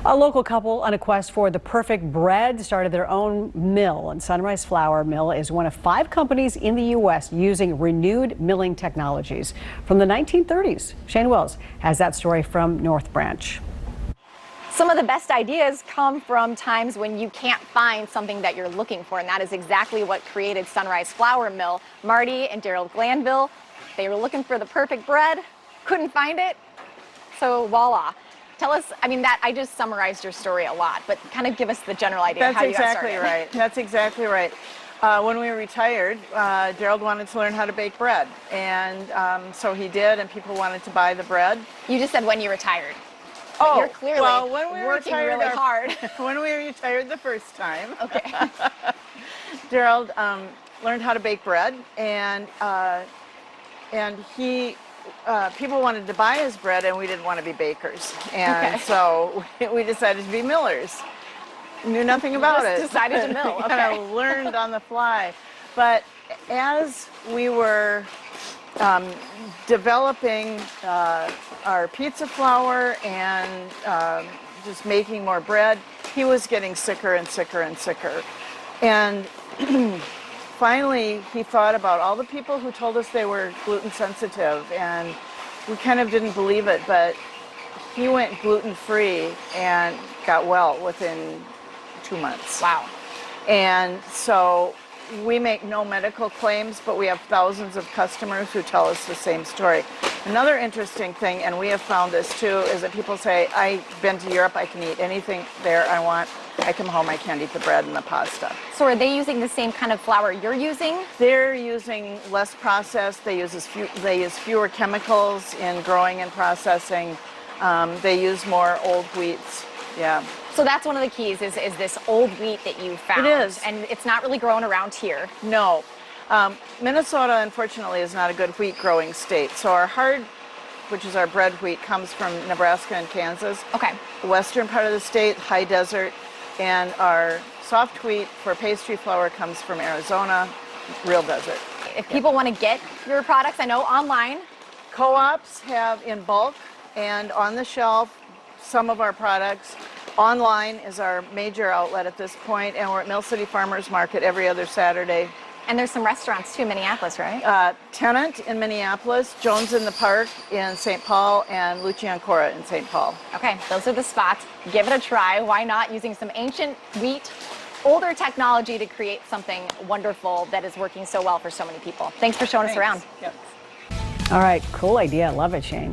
A local couple on a quest for the perfect bread started their own mill, and Sunrise Flour Mill is one of 5 companies in the U.S. using renewed milling technologies from the 1930s. Shane Wells has that story from North Branch. Some of the best ideas come from times when you can't find something that you're looking for, and that is exactly what created Sunrise Flour Mill. Marty and Daryl Glanville, they were looking for the perfect bread, couldn't find it, so voila. Tell us, I just summarized your story a lot, but kind of give us the general idea of how you got started. That's exactly right. When we retired, Gerald wanted to learn how to bake bread, and so he did, and people wanted to buy the bread. You just said when you retired. Oh, you're clearly when we working really hard. When we retired the first time, okay. Gerald learned how to bake bread, and he. People wanted to buy his bread, and we didn't want to be bakers, and so we decided to be millers. Knew nothing about it. Decided to mill. Okay. Kind of learned on the fly. But as we were developing our pizza flour and just making more bread, he was getting sicker and sicker and sicker, and finally, he thought about all the people who told us they were gluten sensitive, and we kind of didn't believe it, but he went gluten-free and got well within 2 months. Wow. And so we make no medical claims, but we have thousands of customers who tell us the same story. Another interesting thing, and we have found this too, is that people say, I've been to Europe, I can eat anything there I want. I come home, I can't eat the bread and the pasta. So are they using the same kind of flour you're using? They're using less processed. They use fewer chemicals in growing and processing. They use more old wheats. Yeah. So that's one of the keys is this old wheat that you found. It is. And it's not really grown around here. No. Minnesota, unfortunately, is not a good wheat growing state. So our hard, which is our bread wheat, comes from Nebraska and Kansas. Okay. The western part of the state, high desert. And our soft wheat for pastry flour comes from Arizona, real desert. If people want to get your products, I know online. Co-ops have in bulk and on the shelf some of our products. Online is our major outlet at this point, and we're at Mill City Farmers Market every other Saturday. And there's some restaurants too in Minneapolis, right? Tennant in Minneapolis, Jones in the Park in St. Paul, and Luci Ancora in St. Paul. Okay, those are the spots. Give it a try. Why not? Using some ancient wheat, older technology to create something wonderful that is working so well for so many people. Thanks for showing us around. Yep. All right, cool idea. Love it, Shane.